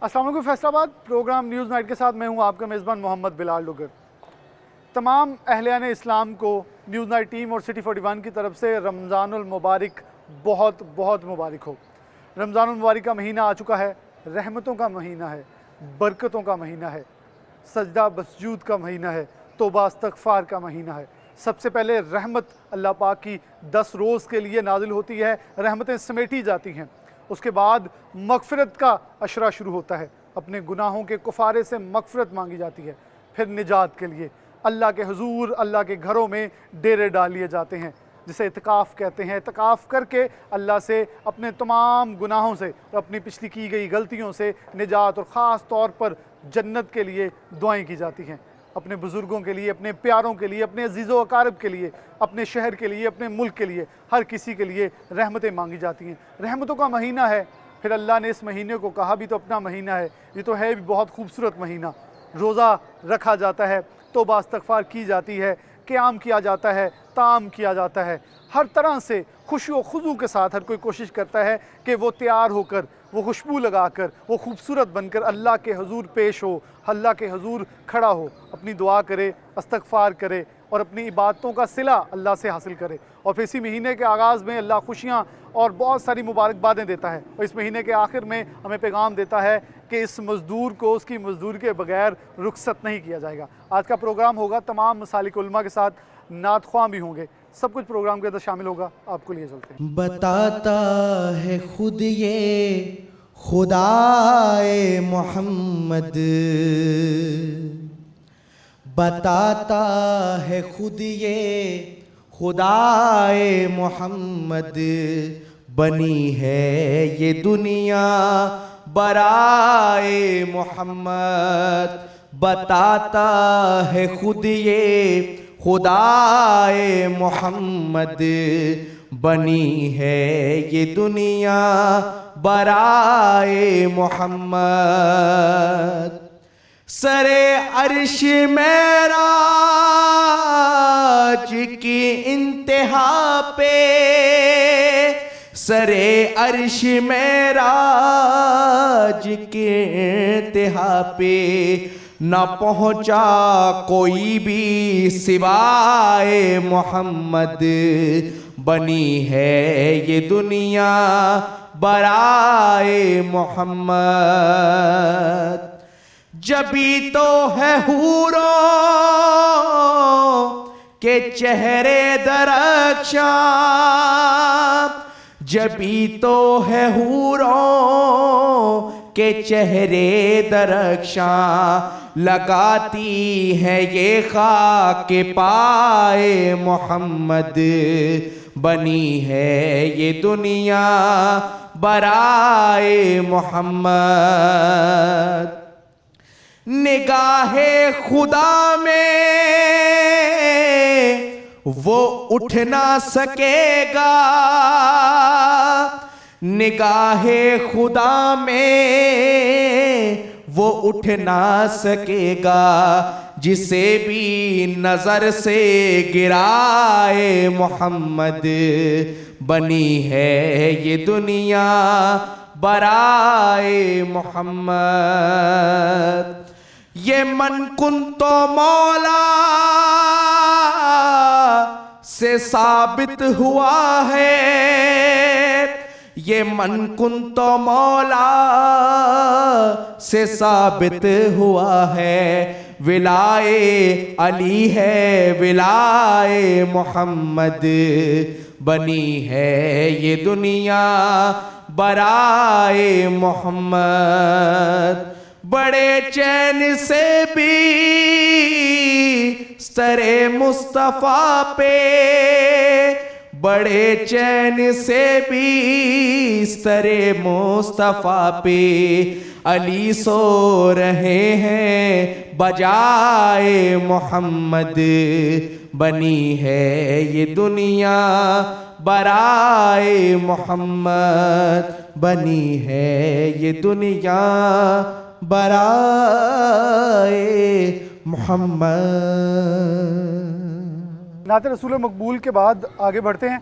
अस्सलाम वालेकुम Faisalabad programme news night के साथ मैं हूं आपका मेज़बान मोहम्मद बिलाल लुगर। तमाम अहलियान इस्लाम को न्यूज़ नाइट टीम और सिटी 41 की तरफ से रमज़ानुल मुबारक बहुत बहुत मुबारक हो। रमज़ानुल मुबारक का महीना आ चुका है, रहमतों का महीना है, बरकतों का महीना है, सजदा बसजूद का महीना है, तौबा इस्तग़फ़ार का महीना है। सबसे पहले रहमत अल्लाह पाक की 10 रोज़ के लिए नाजिल होती है, रहमतें समेटी जाती हैं। उसके बाद मग़फ़िरत का अशरा शुरू होता है, अपने गुनाहों के कुफ़ारे से मग़फ़िरत मांगी जाती है। फिर निजात के लिए अल्लाह के हुज़ूर, अल्लाह के घरों में डेरे डाल लिए जाते हैं, जिसे इत्काफ़ कहते हैं। इत्काफ़ करके अल्लाह से अपने तमाम गुनाहों से और अपनी पिछली की गई गलतियों से निजात और ख़ास तौर पर जन्नत के लिए दुआएं की जाती हैं। अपने बुज़ुर्गों के लिए, अपने प्यारों के लिए, अपने अज़ीज़ो अकारब के लिए, अपने शहर के लिए, अपने मुल्क के लिए, हर किसी के लिए रहमतें मांगी जाती हैं। रहमतों का महीना है। फिर अल्लाह ने इस महीने को कहा भी तो अपना महीना है, ये तो है भी बहुत खूबसूरत महीना। रोज़ा रखा जाता है, तौबा इस्तग़फ़ार की जाती है, क़याम किया जाता है, ताम किया जाता है। हर तरह से खुशी व खुजू के साथ हर कोई कोशिश करता है कि वो तैयार होकर, वो खुशबू लगाकर, वो खूबसूरत बनकर अल्लाह के हुज़ूर पेश हो, अल्लाह के हुज़ूर खड़ा हो, अपनी दुआ करे, इस्तग़फ़ार करे और अपनी इबादतों का सिला अल्लाह से हासिल करे। और फिर इसी महीने के आगाज़ में अल्लाह खुशियाँ और बहुत सारी मुबारकबादें देता है, और इस महीने के आखिर में हमें पैगाम देता है कि इस मज़दूर को उसकी मज़दूरी के बगैर रुखसत नहीं किया जाएगा। आज का प्रोग्राम होगा तमाम मसालिक उलमा के साथ, नात ख्वां भी होंगे, सब कुछ प्रोग्राम के अंदर शामिल होगा। आपको लिए चलते हैं। बताता है खुद ये खुदाए मोहम्मद, बताता है खुद ये खुदाए मोहम्मद, बनी है ये दुनिया बराए मोहम्मद। बताता है खुद ये खुदाए मोहम्मद, बनी है ये दुनिया बराए मोहम्मद। सरे अर्श मेराज की इंतहा पे, सरे अर्श मेराज की इंतहा पे, न पहुँचा कोई भी सिवाए मोहम्मद, बनी है ये दुनिया बराए मोहम्मद। जबी तो है हूरों के चेहरे दरख्शां, जबी तो है हूरों के चेहरे दरख्शां, लगाती है ये खाक पाए मोहम्मद, बनी है ये दुनिया बराए मोहम्मद। निगाहे खुदा में वो उठ ना सकेगा, निगाहे खुदा में वो उठ ना सकेगा, जिसे भी नजर से गिराए मोहम्मद, बनी है ये दुनिया बराए मोहम्मद। ये मन कुन तो मौला से साबित हुआ है, ये मन कुन तो मौला से साबित हुआ है। विलाए अली है विलाए मोहम्मद, बनी है ये दुनिया बराए मोहम्मद। बड़े चैन से भी सरे मुस्तफ़ा पे, बड़े चैन से भी सरे मुस्तफ़ा पे, अली सो रहे हैं बजाए मोहम्मद, बनी है ये दुनिया बराए मोहम्मद, बनी है ये दुनिया बराए मोहम्मद। नात रसूल मकबूल के बाद आगे बढ़ते हैं।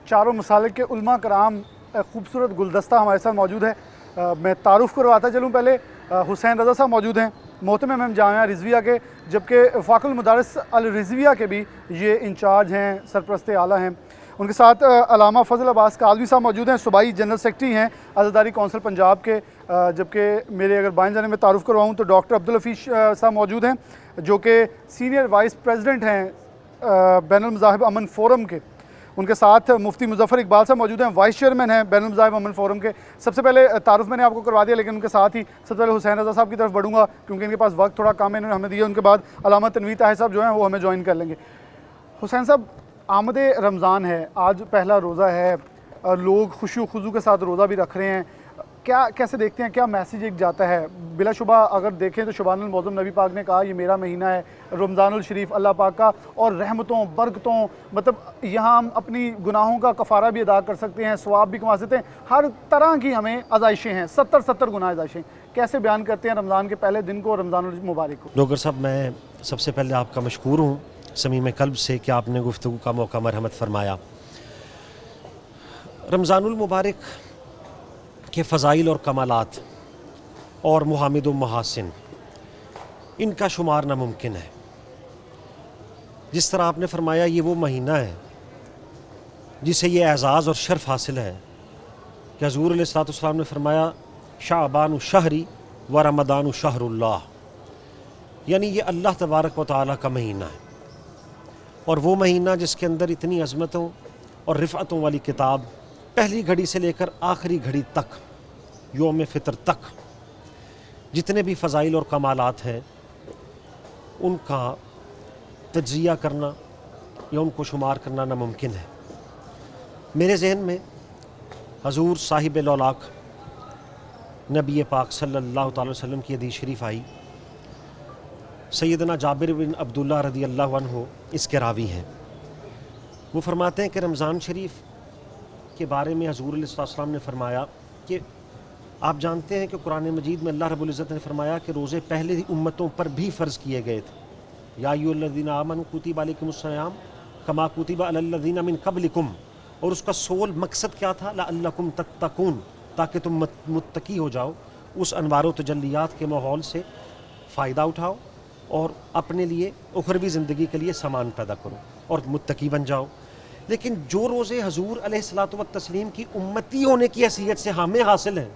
चारों मसालिक के उलमा कराम खूबसूरत गुलदस्ता हमारे साथ मौजूद है। मैं तारुफ करवाता चलूँ पहले। हुसैन रज़ा साहब मौजूद हैं, मोहतरम इमाम जामिया रिज़विया के, जबकि फ़ाक़ुल मदारिस अल रिज़विया के भी ये इंचार्ज हैं, सरपरस्त आला हैं। उनके साथ अलामा फ़ज़ल अब्बास काज़वी साहब मौजूद हैं, सूबाई जनरल सेक्रेटरी हैं आज़ादारी कौंसिल पंजाब के। जबकि मेरे अगर बाएं जाने में तारुफ़ करवाऊँ तो डॉक्टर अब्दुल हफीज़ साहब मौजूद हैं, जो कि सीनियर वाइस प्रेसिडेंट हैं बैनुल मज़ाहिब अमन फ़ोरम के। उनके साथ मुफ्ती मुज़फ़्फ़र इकबाल साहब मौजूद हैं, वाइस चेयरमैन हैं बैनुल मज़ाहिब अमन फ़ोरम के। सबसे पहले तारुफ़ मैंने आपको करवा दिया, लेकिन उनके साथ ही सबसे पहले हुसैन रज़ा साहब की तरफ बढ़ूँगा, क्योंकि इनके पास वक्त थोड़ा कम है, इन्होंने हमें दिया। उनके बाद अलामा तनवीर ताहिर साहब जो हैं वो हमें ज्वाइन कर लेंगे। हुसैन साहब, आमद रमज़ान है, आज पहला रोज़ा है, लोग खुशू खुजू के साथ रोज़ा भी रख रहे हैं, क्या कैसे देखते हैं, क्या मैसेज एक जाता है? बिलाशुबा अगर देखें तो शुबानुल मौज़म नबी पाक ने कहा ये मेरा महीना है, रमज़ानुल शरीफ अल्लाह पाक का, और रहमतों बरकतों, मतलब यहाँ हम अपनी गुनाहों का कफ़ारा भी अदा कर सकते हैं, सवाब भी कमा सकते हैं, हर तरह की हमें आज़ाइशें हैं, 70 गुनाह आज़ाइशें। कैसे बयान करते हैं रमज़ान के पहले दिन को, रमज़ानुल मुबारक को? डॉक्टर साहब, मैं सबसे पहले आपका मशकूर हूँ समीम कल्ब से कि आपने गुफ्तगू का मौका मरहमत फरमाया। रमज़ानुल मुबारक के फ़ज़ाइल और कमालात और मुहामिद व महासिन, इनका शुमार नामुमकिन है। जिस तरह आपने फरमाया ये वो महीना है जिसे ये एज़ाज़ और शर्फ़ हासिल है कि हज़ूर अलैहिस्सलाम ने फरमाया शाबानु शहरी व रमदानु शहरुल्लाह, यानी ये अल्लाह तबारक व तआला का महीना है, और वो महीना जिसके अंदर इतनी अज़मतों और रिफ़अतों वाली किताब पहली घड़ी से लेकर आखिरी घड़ी तक, योम फ़ितर तक, जितने भी फ़ज़ाइल और कमालात हैं उनका तज्ज़िया करना या उनको शुमार करना नामुमकिन है। मेरे जहन में हज़ूर साहिब लौलाक नबी पाक सल्लल्लाहु अलैहि वसल्लम की हदीस शरीफ आई। सैयदना जाबिर बिन अब्दुल्ला रज़ी अल्लाहु अन्हु इसके रावी हैं। वो फरमाते हैं कि रमज़ान शरीफ के बारे में हज़ूर अलैहि सल्लम ने फरमाया कि आप जानते हैं कि कुरान मजीद में अल्लाह रब्बुल इज़्ज़त ने फरमाया कि रोज़े पहले ही उम्मतों पर भी फ़र्ज़ किए गए थे। या अय्युहल्लज़ीना आमनू कुतिबा अलैकुमुस्सियाम कमा कुतिबा अलल्लज़ीना मिन क़ब्लिकुम, और उसका सोल मकसद क्या था? लअल्लकुम तत्तकून, ताकि तुम मुत्तकी हो जाओ, उस अनवार व तजल्लियात के माहौल से फ़ायदा उठाओ और अपने लिए उखरवी ज़िंदगी के लिए सामान पैदा करो और मुत्तकी बन जाओ। लेकिन जो रोज़े हज़ूर अलैहिस्सलातु व तस्लीम की उम्मती होने की हैसियत से हमें हासिल हैं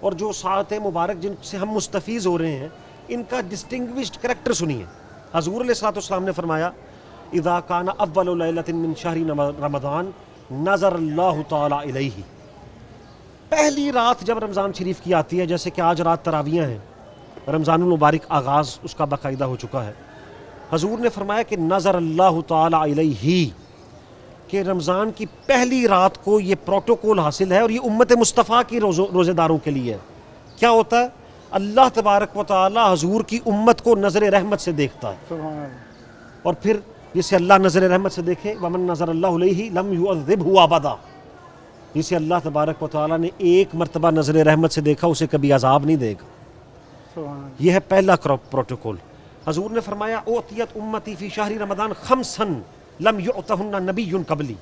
और जो सात मुबारक जिनसे हम मुस्तफ़ीज़ हो रहे हैं, इनका डिस्टिंग्विश्ड करैक्टर सुनिए। हज़ूर अलैहिस्सलातु वस्सलाम ने फरमाया इज़ा काना अव्वलु लैलतिन मिन शहरी रमज़ान नज़रल्लाहु तआला इलैहि, पहली रात जब रमज़ान शरीफ की आती है, जैसे कि आज रात तरावियाँ हैं, रमज़ानुल मुबारक आगाज़ उसका बाकायदा हो चुका है, हज़ूर ने फरमाया कि नज़रल्लाहु तआला इलैहि, कि रमज़ान की पहली रात को ये प्रोटोकॉल हासिल है और ये उम्मत मुस्तफ़ा की रोज़ेदारों के लिए है। क्या होता है? अल्लाह तबारक व तआला हज़ूर की उम्मत को नज़र रहमत से देखता है, और फिर जिसे अल्लाह नज़र रहमत से देखे, वमन नज़र अल्लाहु अलैहि लम युअज़्ज़िबहु अबदा, जिसे अल्लाह तबारक व तआला ने एक मरतबा नज़र रहमत से देखा उसे कभी अज़ाब नहीं देगा। यह है पहला प्रोटोकॉल। हज़ूर ने फरमाया ओतियत उम्मती फ़ी शहरी रमज़ान खमसन लम युअतहुन्ना नबियुन क़बली,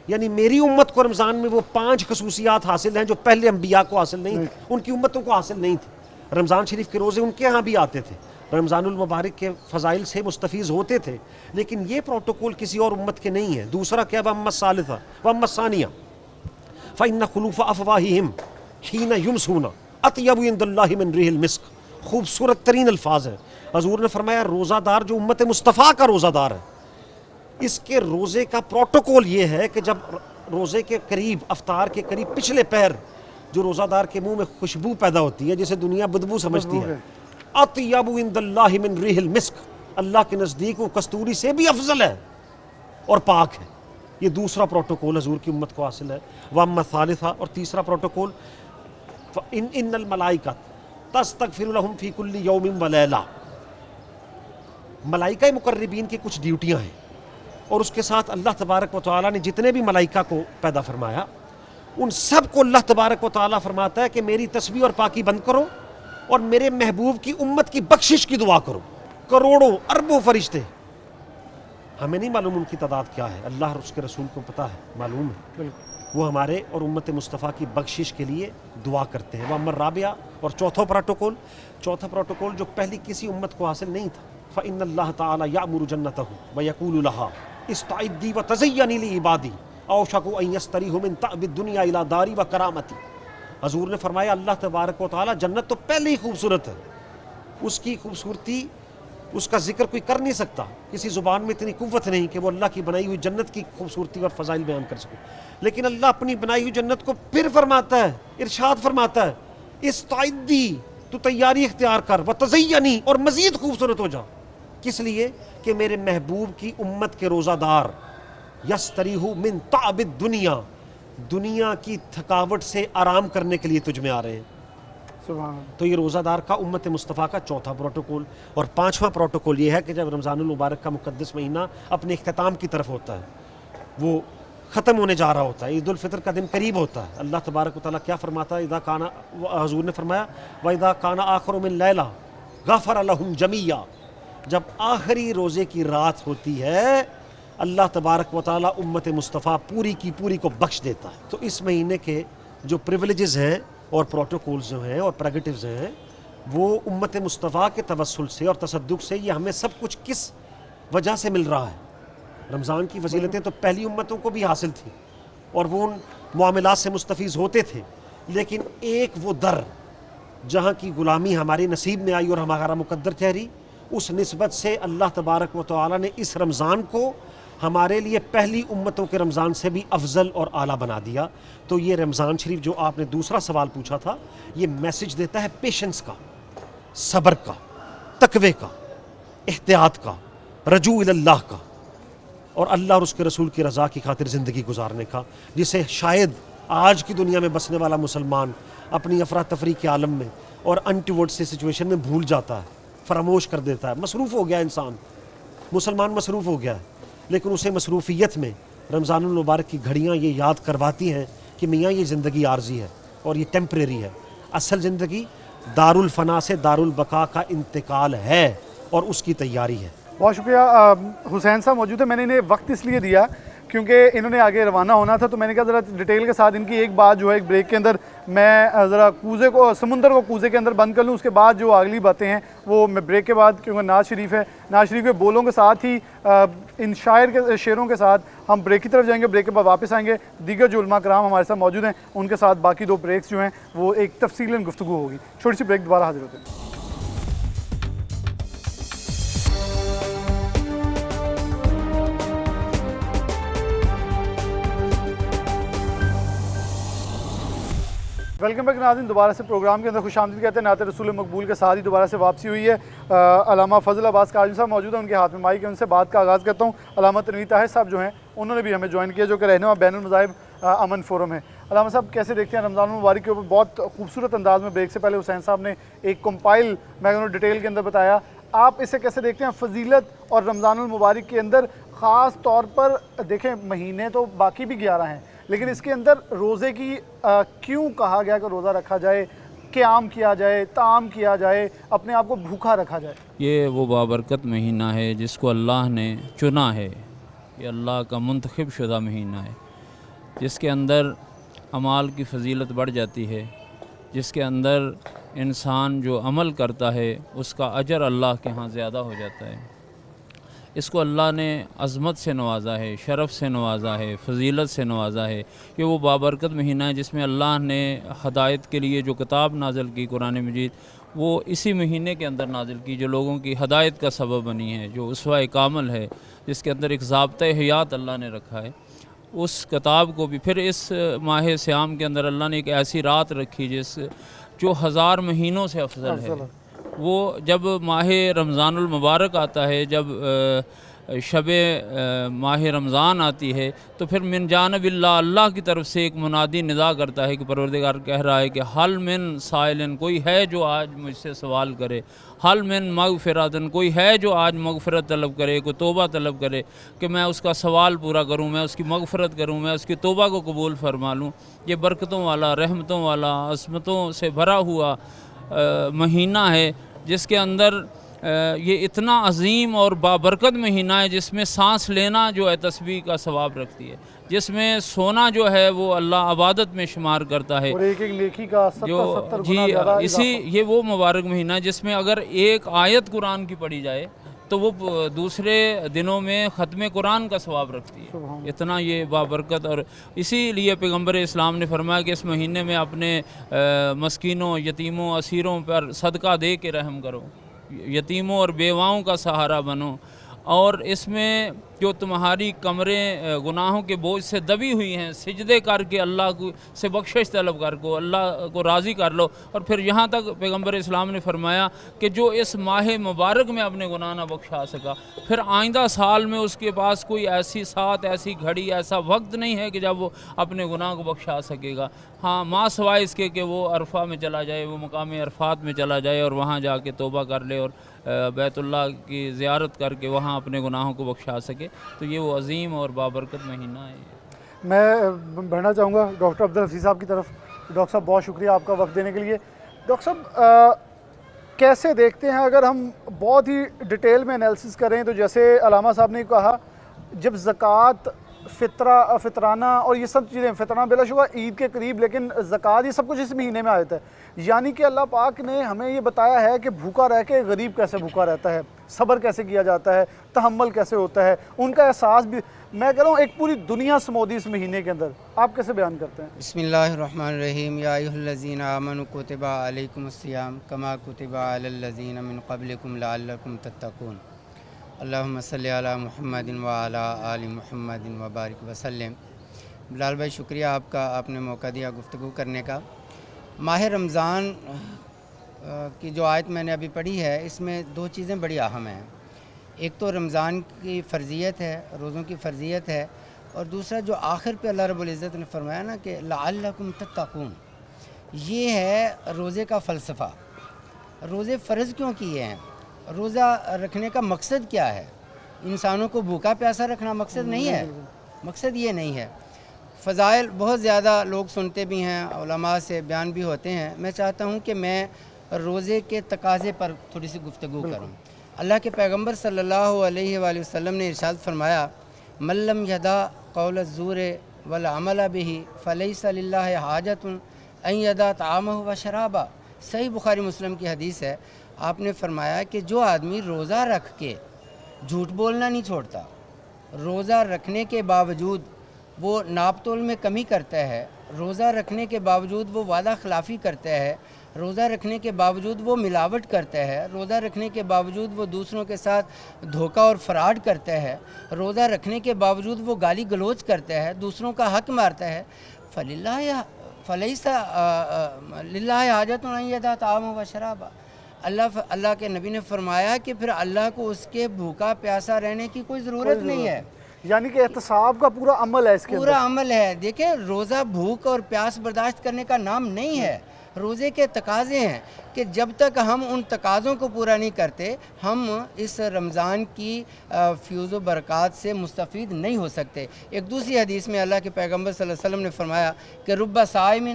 यानी मेरी उम्मत को रमज़ान में वो 5 खसूसियात हासिल हैं जो पहले अम्बिया को हासिल नहीं थी, उनकी उम्मतों को हासिल नहीं थी। रमज़ान शरीफ के रोज़े उनके यहाँ भी आते थे, रमज़ानुल मुबारक के फ़ज़ाइल से मुस्तफ़ीज़ होते थे, लेकिन ये प्रोटोकॉल किसी और उम्मत के नहीं है। दूसरा क्या? वअम्मा सालिसा वअम्मा सानिया फ़इन्न खुलूफ़ अफ़वाहिहिम हीना युमसूना अत्यबु इंदल्लाहि मिन रिहिल मिस्क, खूबसूरत तरीन अल्फाज हैं। हज़ूर ने फरमाया रोज़ादार जो उम्मत मुस्तफ़ा का रोज़ादार है, इसके रोज़े का प्रोटोकॉल ये है कि जब रोज़े के करीब, अफ्तार के करीब पिछले पैर जो रोज़ादार के मुंह में खुशबू पैदा होती है, जिसे दुनिया बदबू समझती है, अत्यबु इंदल्लाहि मिन रिहिल मिस्क, अल्लाह के नज़दीक वो कस्तूरी से भी अफजल है और पाक है। ये दूसरा प्रोटोकॉल हज़ूर की उम्मत को हासिल है। वअम्मा सालिसा, और तीसरा प्रोटोकॉल इन्नल मलाइका तस्तगफिरु लहुम फ़ी कुल्ली यौमिन व लैला, मलाइका मुकर्रबीन की कुछ ड्यूटियाँ हैं, और उसके साथ अल्लाह तबारक व तआला ने जितने भी मलाइका को पैदा फरमाया उन सब को अल्लाह तबारक व तआला फरमाता है कि मेरी तस्बीह और पाकी बंद करो और मेरे महबूब की उम्मत की बख्शिश की दुआ करो। करोड़ों अरबों फरिश्ते, हमें नहीं मालूम उनकी तादाद क्या है, अल्लाह और उसके रसूल को पता है, मालूम है। وہ ہمارے اور امت مصطفیٰ کی بخشش کے لیے دعا کرتے ہیں. وہ امر رابعہ اور چوتھا پروٹوکول جو پہلی کسی امت کو حاصل نہیں تھا. فإن اللہ تعالی یأمر جنتہ ویقول لها استعدی وتزینی لعبادی اوشک ان یستریح من تعب الدنیا الی داری وکرامتی. حضور نے فرمایا اللہ تبارک و تعالی جنت تو پہلے ہی خوبصورت ہے, اس کی خوبصورتی اس کا ذکر کوئی کر نہیں سکتا, کسی زبان میں اتنی قوت نہیں کہ وہ اللہ کی بنائی ہوئی جنت کی خوبصورتی اور فضائل بیان کر سکے. لیکن اللہ اپنی بنائی ہوئی جنت کو پھر فرماتا ہے, ارشاد فرماتا ہے استعدی, تو تیاری اختیار کر, وتزینی, اور مزید خوبصورت ہو جا. کس لیے کہ میرے محبوب کی امت کے روزہ دار یستریح من تعب الدنیا, دنیا کی تھکاوٹ سے آرام کرنے کے لیے تجھ میں آ رہے ہیں. سبحان اللہ. تو یہ روزہ دار کا امت مصطفیٰ کا چوتھا پروٹوکول. اور پانچواں پروٹوکول یہ ہے کہ جب رمضان المبارک کا مقدس مہینہ اپنے اختتام کی طرف ہوتا ہے, وہ ختم ہونے جا رہا ہوتا ہے, عید الفطر کا دن قریب ہوتا ہے, اللہ تبارک و تعالیٰ کیا فرماتا ہے, اذا کان, حضور نے فرمایا وَإِذَا كَانَ آخر من لیلہ غفر لهم جمیعا, جب آخری روزے کی رات ہوتی ہے اللہ تبارک و تعالیٰ امت مصطفیٰ پوری کی پوری کو بخش دیتا ہے. تو اس مہینے کے جو پریولیجز ہیں اور پروٹوکولز جو ہیں اور پریگیٹیوز ہیں وہ امت مصطفیٰ کے توسل سے اور تصدق سے, یہ ہمیں سب کچھ کس وجہ سے مل رہا ہے. رمضان کی فضیلتیں تو پہلی امتوں کو بھی حاصل تھیں اور وہ ان معاملات سے مستفیض ہوتے تھے, لیکن ایک وہ در جہاں کی غلامی ہماری نصیب میں آئی اور ہمارا مقدر ٹھہری, اس نسبت سے اللہ تبارک و تعالیٰ نے اس رمضان کو ہمارے لیے پہلی امتوں کے رمضان سے بھی افضل اور اعلیٰ بنا دیا. تو یہ رمضان شریف جو آپ نے دوسرا سوال پوچھا تھا, یہ میسج دیتا ہے پیشنس کا, صبر کا, تقوی کا, احتیاط کا, رجوع اللہ کا, اور اللہ اور اس کے رسول کی رضا کی خاطر زندگی گزارنے کا, جسے شاید آج کی دنیا میں بسنے والا مسلمان اپنی افراتفری کے عالم میں اور انٹیورڈ سے سچویشن میں بھول جاتا ہے, فراموش کر دیتا ہے. مصروف ہو گیا انسان, مسلمان مصروف ہو گیا ہے, لیکن اسے مصروفیت میں رمضان المبارک کی گھڑیاں یہ یاد کرواتی ہیں کہ میاں یہ زندگی عارضی ہے اور یہ ٹیمپریری ہے, اصل زندگی دار الفنا سے دار البقاء کا انتقال ہے اور اس کی تیاری ہے. بہت شکریہ. حسین صاحب موجود ہے, میں نے انہیں وقت اس لیے دیا کیونکہ انہوں نے آگے روانہ ہونا تھا, تو میں نے کہا ذرا ڈیٹیل کے ساتھ ان کی ایک بات جو ہے ایک بریک کے اندر میں ذرا کوزے کو, سمندر کو کوزے کے اندر بند کر لوں, اس کے بعد جو اگلی باتیں ہیں وہ میں بریک کے بعد, کیونکہ ناز شریف ہے, ناز شریف کے بولوں کے ساتھ ہی ان شاعر کے شعروں کے ساتھ ہم بریک کی طرف جائیں گے. بریک کے بعد واپس آئیں گے, دیگر جو علماء کرام ہمارے ساتھ موجود ہیں ان کے ساتھ باقی دو بریکس جو ہیں وہ ایک تفصیلاً گفتگو ہوگی. چھوٹی سی بریک, دوبارہ حاضر ہوتے ہیں. ویلکم بیک ناظرین, دوبارہ سے پروگرام کے اندر خوش آمدید کہتے ہیں. نعت رسول مقبول کے ساتھ ہی دوبارہ سے واپسی ہوئی ہے. علامہ فضل عباس کاظمی صاحب موجود ہیں, ان کے ہاتھ میں مائک ہے, ان سے بات کا آغاز کرتا ہوں. علامہ تنویر طاہر صاحب جو ہیں انہوں نے بھی ہمیں جوائن کیا, جو کہ رہنما بین المذاہب امن فورم ہے. علامہ صاحب کیسے دیکھتے ہیں رمضان المبارک کے اوپر بہت خوبصورت انداز میں بریک سے پہلے حسین صاحب نے ایک کمپائل میں ڈیٹیل کے اندر بتایا, آپ اسے کیسے دیکھتے ہیں فضیلت اور رمضان المبارک کے اندر خاص طور پر دیکھیں مہینے تو باقی بھی 11 ہیں لیکن اس کے اندر روزے کی کیوں کہا گیا کہ روزہ رکھا جائے, قیام کیا جائے, طعام کیا جائے, اپنے آپ کو بھوکا رکھا جائے؟ یہ وہ بابرکت مہینہ ہے جس کو اللہ نے چنا ہے, یہ اللہ کا منتخب شدہ مہینہ ہے جس کے اندر اعمال کی فضیلت بڑھ جاتی ہے, جس کے اندر انسان جو عمل کرتا ہے اس کا اجر اللہ کے ہاں زیادہ ہو جاتا ہے. اس کو اللہ نے عظمت سے نوازا ہے, شرف سے نوازا ہے, فضیلت سے نوازا ہے. یہ وہ بابرکت مہینہ ہے جس میں اللہ نے ہدایت کے لیے جو کتاب نازل کی قرآن مجید وہ اسی مہینے کے اندر نازل کی, جو لوگوں کی ہدایت کا سبب بنی ہے, جو اسوہ کامل ہے, جس کے اندر ایک ضابطۂ حیات اللہ نے رکھا ہے. اس کتاب کو بھی پھر اس ماہ سیام کے اندر اللہ نے ایک ایسی رات رکھی جو 1000 مہینوں سے افضل ہے. وہ جب ماہ رمضان المبارک آتا ہے, جب شب ماہ رمضان آتی ہے, تو پھر من جانب اللہ کی طرف سے ایک منادی ندا کرتا ہے کہ پروردگار کہہ رہا ہے کہ حل من سائلن, کوئی ہے جو آج مجھ سے سوال کرے, حل من مغفرتن, کوئی ہے جو آج مغفرت طلب کرے, کوئی توبہ طلب کرے کہ میں اس کا سوال پورا کروں, میں اس کی مغفرت کروں, میں اس کی توبہ کو قبول فرما لوں. یہ برکتوں والا, رحمتوں والا, عصمتوں سے بھرا ہوا مہینہ ہے جس کے اندر یہ اتنا عظیم اور بابرکت مہینہ ہے جس میں سانس لینا جو ہے تسبیح کا ثواب رکھتی ہے، جس میں سونا جو ہے وہ اللہ عبادت میں شمار کرتا ہے، اور ایک ایک نیکی کا 70 جو 70 جی گنا زیادہ یہ وہ مبارک مہینہ ہے جس میں اگر ایک آیت قرآن کی پڑھی جائے تو وہ دوسرے دنوں میں ختم قرآن کا ثواب رکھتی ہے، سبحان اتنا یہ بابرکت۔ اور اسی لیے پیغمبر اسلام نے فرمایا کہ اس مہینے میں اپنے مسکینوں، یتیموں، اسیروں پر صدقہ دے کے رحم کرو، یتیموں اور بیواؤں کا سہارا بنو، اور اس میں جو تمہاری کمریں گناہوں کے بوجھ سے دبی ہوئی ہیں، سجدے کر کے اللہ کو سے بخشش طلب کر کو اللہ کو راضی کر لو۔ اور پھر یہاں تک پیغمبر اسلام نے فرمایا کہ جو اس ماہ مبارک میں اپنے گناہ نہ بخشا سکا، پھر آئندہ سال میں اس کے پاس کوئی ایسی ساتھ، ایسی گھڑی، ایسا وقت نہیں ہے کہ جب وہ اپنے گناہ کو بخشا سکے گا۔ ہاں، ماں سوائے اس کے کہ وہ عرفہ میں چلا جائے، وہ مقام عرفات میں چلا جائے اور وہاں جا کے توبہ کر لے اور بیت اللہ کی زیارت کر کے وہاں اپنے گناہوں کو بخشا سکے، تو یہ وہ عظیم اور بابرکت مہینہ ہے۔ میں بڑھنا چاہوں گا ڈاکٹر عبدالحفیظ صاحب کی طرف۔ ڈاکٹر صاحب بہت شکریہ آپ کا وقت دینے کے لیے۔ ڈاکٹر صاحب کیسے دیکھتے ہیں، اگر ہم بہت ہی ڈیٹیل میں انالیسس کریں تو جیسے علامہ صاحب نے کہا، جب زکوٰۃ، فطرانہ اور یہ سب چیزیں، فطرانہ بلا شبہ عید کے قریب، لیکن زکوٰۃ یہ سب کچھ اس مہینے میں آتا ہے، یعنی کہ اللہ پاک نے ہمیں یہ بتایا ہے کہ بھوکا رہ کے غریب کیسے بھوکا رہتا ہے، صبر کیسے کیا جاتا ہے، تحمل کیسے ہوتا ہے، ان کا احساس بھی، میں کہہ رہا ہوں ایک پوری دنیا سمودی اس مہینے کے اندر۔ آپ کیسے بیان کرتے ہیں؟ بسم اللہ الرحمن الرحیم، یا ایھا الذین آمنوا کتب علیکم الصیام کما کتب علی الذین من قبلکم لعلکم تتقون، اللہم صلی علی محمد وعلی آل محمد وبارک وسلم۔ بلال بھائی شکریہ آپ کا، آپ نے موقع دیا گفتگو کرنے کا۔ ماہ رمضان کی جو آیت میں نے ابھی پڑھی ہے، اس میں دو چیزیں بڑی اہم ہیں، ایک تو رمضان کی فرضیت ہے، روزوں کی فرضیت ہے، اور دوسرا جو آخر پہ اللہ رب العزت نے فرمایا نا کہ لعلکم تتقون، یہ ہے روزے کا فلسفہ۔ روزے فرض کیوں کیے ہیں؟ روزہ رکھنے کا مقصد کیا ہے؟ انسانوں کو بھوکا پیاسا رکھنا مقصد نہیں ہے، مقصد یہ نہیں ہے۔ فضائل بہت زیادہ لوگ سنتے بھی ہیں، علماء سے بیان بھی ہوتے ہیں، میں چاہتا ہوں کہ میں روزے کے تقاضے پر تھوڑی سی گفتگو کروں۔ اللہ کے پیغمبر صلی اللہ علیہ وآلہ وسلم نے ارشاد فرمایا، من لم یدع قول الزور والعمل به فلیس للہ حاجۃ ان یدع طعامہ وشرابہ۔ صحیح بخاری مسلم کی حدیث ہے، آپ نے فرمایا کہ جو آدمی روزہ رکھ کے جھوٹ بولنا نہیں چھوڑتا، روزہ رکھنے کے باوجود وہ ناپ تول میں کمی کرتا ہے، روزہ رکھنے کے باوجود وہ وعدہ خلافی کرتا ہے، روزہ رکھنے کے باوجود وہ ملاوٹ کرتا ہے، روزہ رکھنے کے باوجود وہ دوسروں کے ساتھ دھوکہ اور فراڈ کرتا ہے، روزہ رکھنے کے باوجود وہ گالی گلوچ کرتا ہے، دوسروں کا حق مارتا ہے، فلیس للہ حاجۃ ان یدع طعامہ وشرابہ۔ اللہ کے نبی نے فرمایا کہ پھر اللہ کو اس کے بھوکا پیاسا رہنے کی کوئی ضرورت نہیں ہے، یعنی کہ احتساب کا پورا عمل ہے اس کے اندر، پورا عمل ہے۔ دیکھیں، روزہ بھوک اور پیاس برداشت کرنے کا نام نہیں ہے، روزے کے تقاضے ہیں کہ جب تک ہم ان تقاضوں کو پورا نہیں کرتے، ہم اس رمضان کی فیوز و برکات سے مستفید نہیں ہو سکتے۔ ایک دوسری حدیث میں اللہ کے پیغمبر صلی اللہ علیہ وسلم نے فرمایا کہ رب صائم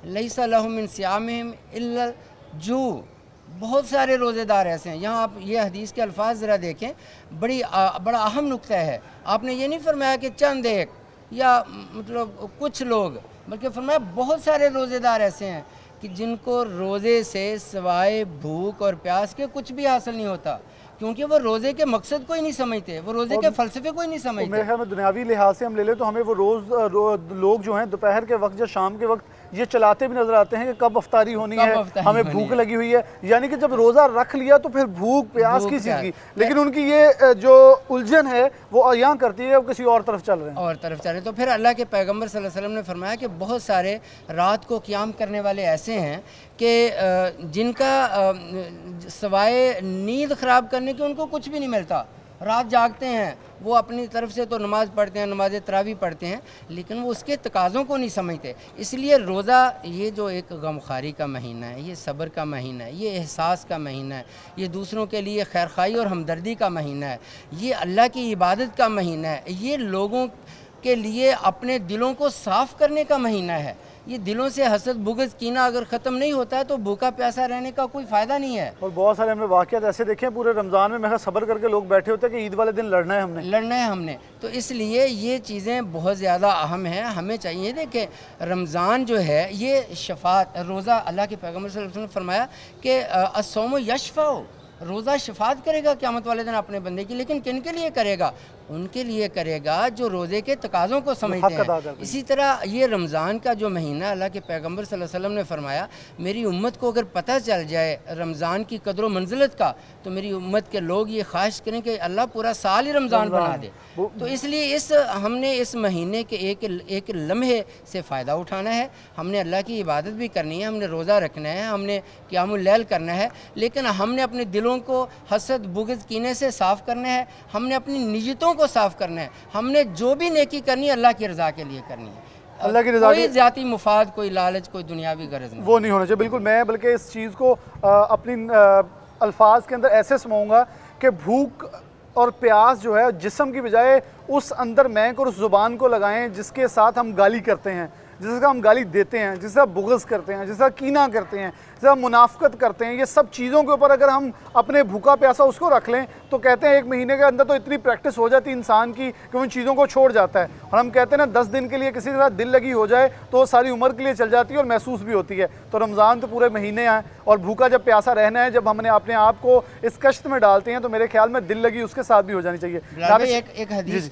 لیس لہ من صیامہم الا الجوع، بہت سارے روزے دار ایسے ہیں۔ یہاں آپ یہ حدیث کے الفاظ ذرا دیکھیں، بڑا اہم نقطہ ہے۔ آپ نے یہ نہیں فرمایا کہ چند ایک یا مطلب کچھ لوگ، بلکہ فرمایا بہت سارے روزے دار ایسے ہیں کہ جن کو روزے سے سوائے بھوک اور پیاس کے کچھ بھی حاصل نہیں ہوتا، کیونکہ وہ روزے کے مقصد کو ہی نہیں سمجھتے، وہ روزے کے فلسفے کو ہی نہیں سمجھتے۔ میرے خیال میں دنیاوی لحاظ سے ہم لے لیں تو ہمیں وہ لوگ جو ہیں دوپہر کے وقت یا شام کے وقت یہ چلاتے بھی نظر آتے ہیں کہ کب افطاری ہونی ہے، ہمیں بھوک لگی ہوئی ہے، یعنی کہ جب روزہ رکھ لیا تو پھر بھوک پیاس کی چیز کی، لیکن ان کی یہ جو الجھن ہے وہ یہاں کرتی ہے، وہ کسی اور طرف چل رہے ہیں، تو پھر اللہ کے پیغمبر صلی اللہ علیہ وسلم نے فرمایا کہ بہت سارے رات کو قیام کرنے والے ایسے ہیں کہ جن کا سوائے نیند خراب کرنے کے ان کو کچھ بھی نہیں ملتا، رات جاگتے ہیں، وہ اپنی طرف سے تو نماز پڑھتے ہیں، نماز تراویح پڑھتے ہیں، لیکن وہ اس کے تقاضوں کو نہیں سمجھتے۔ اس لیے روزہ یہ جو ایک غمخواری کا مہینہ ہے، یہ صبر کا مہینہ ہے، یہ احساس کا مہینہ ہے، یہ دوسروں کے لیے خیرخواہی اور ہمدردی کا مہینہ ہے، یہ اللہ کی عبادت کا مہینہ ہے، یہ لوگوں کے لیے اپنے دلوں کو صاف کرنے کا مہینہ ہے۔ یہ دلوں سے حسد بغض کینہ اگر ختم نہیں ہوتا ہے تو بھوکا پیاسا رہنے کا کوئی فائدہ نہیں ہے. اور بہت سارے ہم نے واقعات ایسے دیکھے ہیں پورے رمضان میں میرا صبر کر کے لوگ بیٹھے ہوتے ہیں کہ عید والے دن لڑنا ہے ہم نے. تو اس لیے یہ چیزیں بہت زیادہ اہم ہیں. ہمیں چاہیے کہ رمضان جو ہے یہ شفاعت روزہ اللہ کے پیغمبر صلی اللہ علیہ وسلم نے فرمایا کہ الصوم یشفع، روزہ شفاعت کرے گا قیامت والے دن اپنے بندے کی. لیکن کن کے لیے کرے گا؟ ان کے لیے کرے گا جو روزے کے تقاضوں کو سمجھتے ہیں. اسی طرح یہ رمضان کا جو مہینہ اللہ کے پیغمبر صلی اللہ علیہ وسلم نے فرمایا میری امت کو اگر پتہ چل جائے رمضان کی قدر و منزلت کا تو میری امت کے لوگ یہ خواہش کریں کہ اللہ پورا سال ہی رمضان بنا دے. تو اس لیے ہم نے اس مہینے کے ایک لمحے سے فائدہ اٹھانا ہے. ہم نے اللہ کی عبادت بھی کرنی ہے، ہم نے روزہ رکھنا ہے، ہم نے قیام اللیل کرنا ہے، لیکن ہم نے اپنے دلوں کو حسد بغض کینے سے صاف کرنا ہے. ہم نے اپنی نیتوں کو صاف کرنا ہے. ہم نے جو بھی نیکی کرنی ہے اللہ کی رضا کے لیے کرنی ہے. اللہ کی رضا کوئی ذاتی مفاد، کوئی لالچ، کوئی دنیاوی غرض نہیں، وہ نہیں ہونا چاہیے. بالکل میں بلکہ اس چیز کو اپنی الفاظ کے اندر ایسے سماؤں گا کہ بھوک اور پیاس جو ہے جسم کی بجائے اس اندر مہک اور اس زبان کو لگائیں جس کے ساتھ ہم گالی کرتے ہیں، جس کا ہم گالی دیتے ہیں، جس کا بغض کرتے ہیں، جس کا کینہ کرتے ہیں، جس کا منافقت کرتے ہیں. یہ سب چیزوں کے اوپر اگر ہم اپنے بھوکا پیاسا اس کو رکھ لیں تو کہتے ہیں ایک مہینے کے اندر تو اتنی پریکٹس ہو جاتی انسان کی کہ ان چیزوں کو چھوڑ جاتا ہے. اور ہم کہتے ہیں نا 10 دن کے لیے کسی طرح دل لگی ہو جائے تو وہ ساری عمر کے لیے چل جاتی ہے اور محسوس بھی ہوتی ہے. تو رمضان تو پورے مہینے ہیں اور بھوکا جب پیاسا رہنا ہے، جب ہم نے اپنے آپ کو اس کشت میں ڈالتے ہیں تو میرے خیال میں دل لگی اس کے ساتھ بھی ہو جانی چاہیے.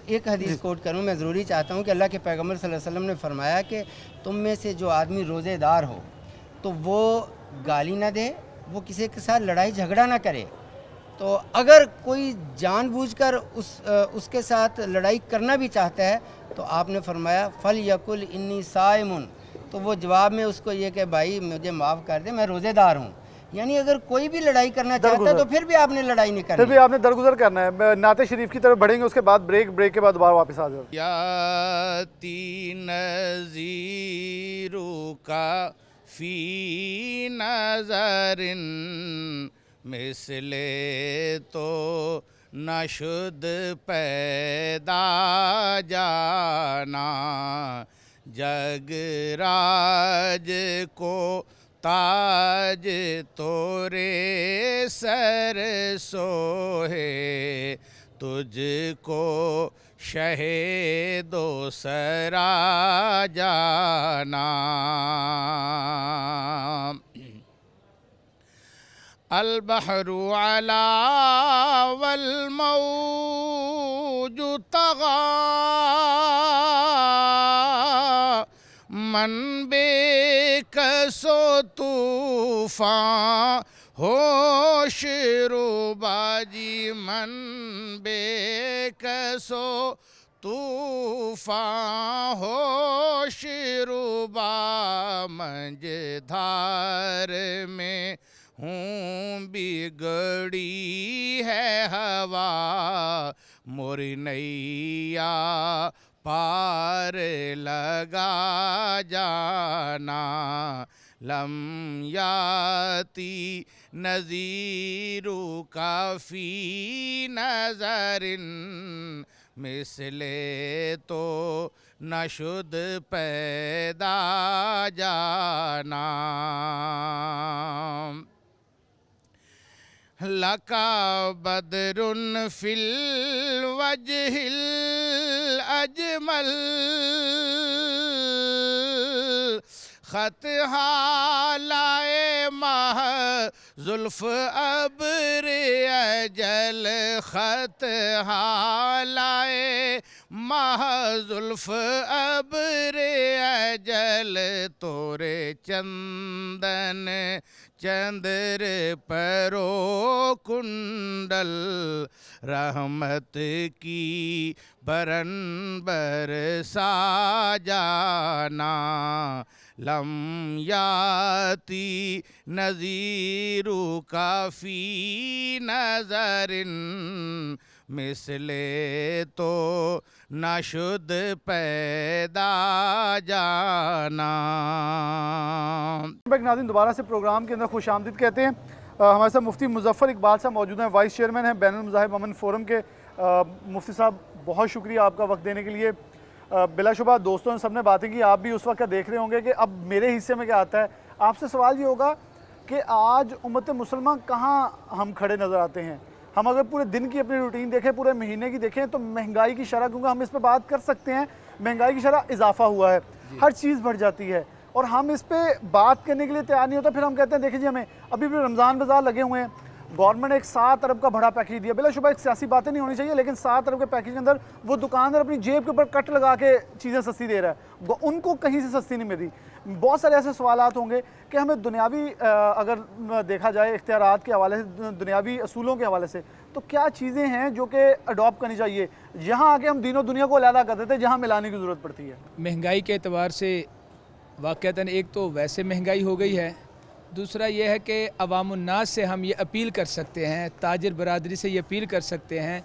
ایک حدیث کوٹ کروں، میں ضروری چاہتا ہوں کہ اللہ کے پیغمبر صلی اللہ علیہ وسلم نے فرمایا کہ تم میں سے جو آدمی روزے دار ہو تو وہ گالی نہ دے، وہ کسی کے ساتھ لڑائی جھگڑا نہ کرے. تو اگر کوئی جان بوجھ کر اس کے ساتھ لڑائی کرنا بھی چاہتا ہے تو آپ نے فرمایا فَلْيَقُلْ إِنِّي صَائِمٌ، تو وہ جواب میں اس کو یہ کہ بھائی مجھے معاف کر دے، میں روزے دار ہوں. یعنی اگر کوئی بھی لڑائی کرنا چاہتا ہے تو پھر بھی آپ نے لڑائی نہیں کرنی، پھر بھی آپ نے درگزر کرنا ہے. نعت شریف کی طرف بڑھیں گے، اس کے بعد بریک کے بعد دوبارہ واپس آ جاؤ. یاتی نذیرو کا فی نظر مثل تو نشد پیدا جانا، جگ راج کو تاج تورے سر سوہے، تجھ کو شہید و سرا جانا. البحر علا والموج طغا، من بے کسو طوفان ہوش رو باجی، من بے کسو طوفان ہوش رو با، منج دھار میں ہوں بگڑی ہے ہوا، موری نیا پار لگا جانا. لم یاتی نذیرو کا فی نظر مثل تو نشد پیدا جانا. لکا بدر فی الوجہ الاجمل، خط حالائے ماہ زلف ابر اجل، خط حالائے ماہ زلف ابر اجل، تورے چندن چندر پرو کنڈل، رحمت کی برن برسا جانا. لم یاتی نذیرو کا فی نظر مثل تو نشد پیدا جانا. ناظرین دوبارہ سے پروگرام کے اندر خوش آمدید کہتے ہیں. ہمارے ساتھ مفتی مظفر اقبال صاحب موجود ہیں، وائس چیئرمین ہیں بین المذاہب امن فورم کے. مفتی صاحب بہت شکریہ آپ کا وقت دینے کے لیے. बिलाशुबा दोस्तों ने सबने बातें की, आप भी उस वक्त देख रहे होंगे कि अब मेरे हिस्से में क्या आता है। आपसे सवाल ये होगा कि आज उम्मत मुसलमान कहाँ हम खड़े नज़र आते हैं। हम अगर पूरे दिन की अपनी रूटीन देखें, पूरे महीने की देखें, तो महंगाई की शरह, क्योंकि हम इस पर बात कर सकते हैं, महंगाई की शरह इजाफा हुआ है, हर चीज़ बढ़ जाती है और हम इस पर बात करने के लिए तैयार नहीं होता। फिर हम कहते हैं देखिए जी हमें अभी भी रमज़ान बाज़ार लगे हुए हैं, गवर्नमेंट ने एक 7 अरब का बड़ा पैकेज दिया। बिलाशुबा एक सियासी बातें नहीं होनी चाहिए, लेकिन 7 अरब के पैकेज के अंदर वो दुकानदार अपनी जेब के ऊपर कट लगा के चीज़ें सस्ती दे रहा है, उनको कहीं से सस्ती नहीं मिल रही। बहुत सारे ऐसे सवालात होंगे कि हमें दुनियावी अगर देखा जाए इख्तियारात के हवाले से, दुनियावी असूलों के हवाले से, तो क्या चीज़ें हैं जो कि अडॉप्ट करनी चाहिए। यहाँ आके हम दीनों दुनिया को अलग कर देते हैं जहाँ मिलाने की ज़रूरत पड़ती है। महंगाई के एतबार से वाक़अतन एक तो वैसे महंगाई हो गई है, दूसरा ये है कि अवामुन्नास से हम ये अपील कर सकते हैं, ताजिर बरादरी से ये अपील कर सकते हैं,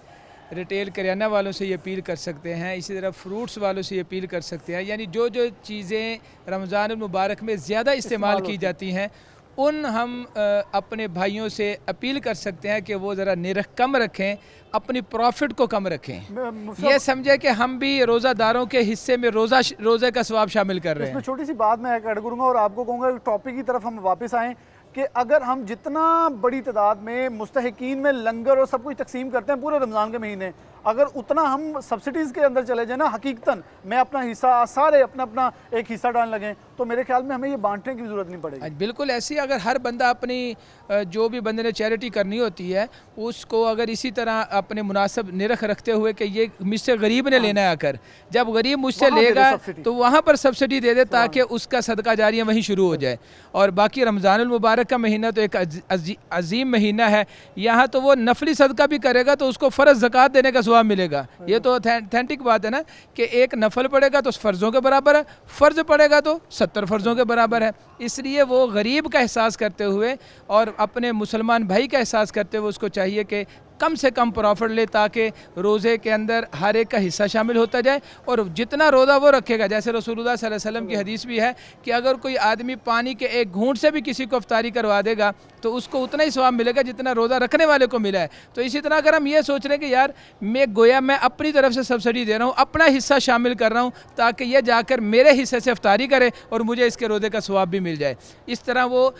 रिटेल करियाना वालों से ये अपील कर सकते हैं, इसी तरह फ्रूट्स वालों से ये अपील कर सकते हैं। यानी जो जो चीज़ें रमज़ान मुबारक में ज़्यादा इस्तेमाल की जाती हैं उन हम अपने भाइयों से अपील कर सकते हैं कि वो ज़रा निरख कम रखें, अपनी प्रॉफिट को कम रखें। ये समझे कि हम भी रोज़ादारों के हिस्से में रोज़े का सवाब शामिल कर रहे हैं। इसमें छोटी सी बात मैं ऐड करूँगा और आपको कहूँगा टॉपिक की तरफ हम वापस आएँ कि अगर हम जितना बड़ी तादाद में मुस्तहिकीन में लंगर और सब कुछ तकसीम करते हैं पूरे रमज़ान के महीने, अगर उतना हम सब्सिडीज़ के अंदर चले जाए ना, हकीकतन मैं अपना हिस्सा, सारे अपना अपना एक हिस्सा डालने लगें, तो मेरे ख्याल में हमें ये बांटने की ज़रूरत नहीं पड़ेगी। बिल्कुल ऐसी अगर हर बंदा अपनी जो भी बंदे ने चैरिटी करनी होती है उसको अगर इसी तरह अपने मुनासिब निरख रखते हुए कि ये मुझसे गरीब ने लेना है, आकर जब गरीब मुझसे लेगा तो वहाँ पर सब्सिडी दे दे ताकि उसका सदका जारिया वहीं शुरू हो जाए। और बाकी रमज़ानुल मुबारक का महीना तो एक अजीम महीना है, यहाँ तो वो नफली सदका भी करेगा तो उसको फ़र्ज़ ज़कात देने का सवाब मिलेगा। ये तो ऑथेंटिक बात है ना कि एक नफल पड़ेगा तो फ़र्ज़ों के बराबर है, फ़र्ज़ पड़ेगा तो 70 फ़र्ज़ों के बराबर है। इसलिए वो गरीब का एहसास करते हुए और अपने मुसलमान भाई का एहसास करते हुए उसको चाहिए कि कम से कम प्रॉफिट ले ताकि रोज़े के अंदर हर एक का हिस्सा शामिल होता जाए। और जितना रोज़ा वो रखेगा, जैसे रसूलुल्लाह सल्लल्लाहु अलैहि वसल्लम की हदीस भी है कि अगर कोई आदमी पानी के एक घूंट से भी किसी को इफ्तारी करवा देगा तो उसको उतना ही सवाब मिलेगा जितना रोज़ा रखने वाले को मिला है। तो इसी तरह अगर हम ये सोच रहे हैं कि यार मैं अपनी तरफ से सब्सिडी दे रहा हूँ, अपना हिस्सा शामिल कर रहा हूँ ताकि ये जाकर मेरे हिस्से से इफ्तारी करे और मुझे इसके रोज़े का सवाब भी मिल जाए। इस तरह वो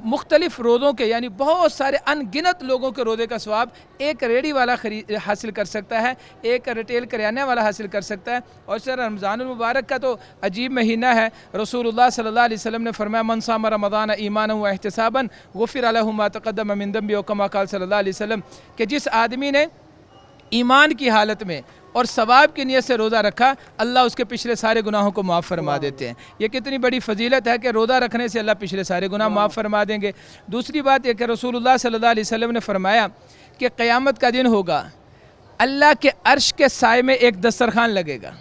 मुख्तलिफ़ रोज़ों के यानी बहुत सारे अनगिनत लोगों के रोज़े का सवाब एक रेडी वाला हासिल कर सकता है, एक रिटेल करियाने वाला हासिल कर सकता है। और सर रमज़ानुल मुबारक का तो अजीब महीना है। रसूलुल्लाह सल्लल्लाहु अलैहि वसल्लम ने फरमाया मन साम रमज़ान ईमानन व एहतिसाबन गुफ़िर लहु मा तक़द्दम मिन ज़ंबि व कमा क़ाल सल्लल्लाहु अलैहि वसल्लम कि जिस आदमी ने ईमान की हालत में और सवाब की नीयत से रोज़ा रखा, अल्लाह उसके पिछले सारे गुनाहों को माफ़ फरमा देते हैं। ये कितनी बड़ी फजीलत है कि रोज़ा रखने से अल्लाह पिछले सारे गुनाह माफ़ फरमा देंगे। दूसरी बात यह कि रसूलुल्लाह सल्लल्लाहु अलैहि वसल्लम ने फरमाया कि क़यामत का दिन होगा, अल्लाह के अर्श के साए में एक दस्तरखान लगेगा,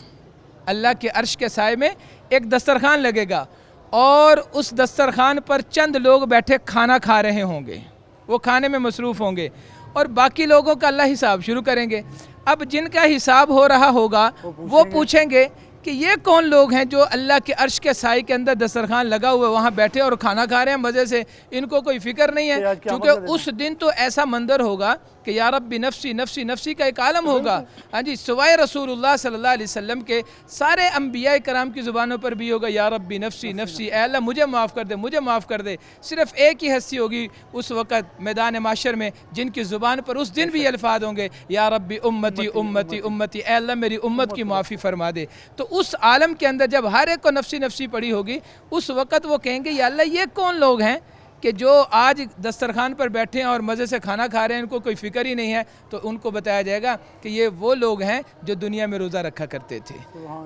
अल्लाह के अर्श के साए में एक दस्तरखान लगेगा और उस दस्तरखान पर चंद लोग बैठे खाना खा रहे होंगे, वो खाने में मसरूफ़ होंगे और बाकी लोगों का अल्लाह हिसाब शुरू करेंगे। अब जिनका हिसाब हो रहा होगा वो पूछेंगे कि ये कौन लोग हैं जो अल्लाह के अर्श के साए के अंदर दस्तरखान लगा हुआ वहाँ बैठे और खाना खा रहे हैं मज़े से, इनको कोई फ़िक्र नहीं है। क्योंकि उस दिन तो ऐसा मंजर होगा कि या रब्बी नफ्सी नफ्सी नफ्सी का एक आलम होगा। हाँ जी, सिवाय रसूलुल्लाह सल्लल्लाहु अलैहि वसल्लम के सारे अंबिया कराम की ज़ुबानों पर भी होगा या रब्बी नफ्सी नफ्सी, ऐ अल्लाह मुझे माफ़ कर दे, मुझे माफ़ कर दे। सिर्फ़ एक ही हस्ती होगी उस वक़्त मैदान माशर में जिनकी ज़ुबान पर उस दिन भी अल्फाज होंगे या रब्बी उम्मती उम्मती उम्मती, ऐ अल्लाह मेरी उम्मत की माफ़ी फरमा दे। तो उस आलम के अंदर जब हर एक को नफ्सी नफ्सी पड़ी होगी उस वक़्त वो कहेंगे या अल्लाह ये कौन लोग हैं कि जो आज दस्तरखान पर बैठे हैं और मज़े से खाना खा रहे हैं, इनको कोई फ़िक्र ही नहीं है। तो उनको बताया जाएगा कि ये वो लोग हैं जो दुनिया में रोज़ा रखा करते थे,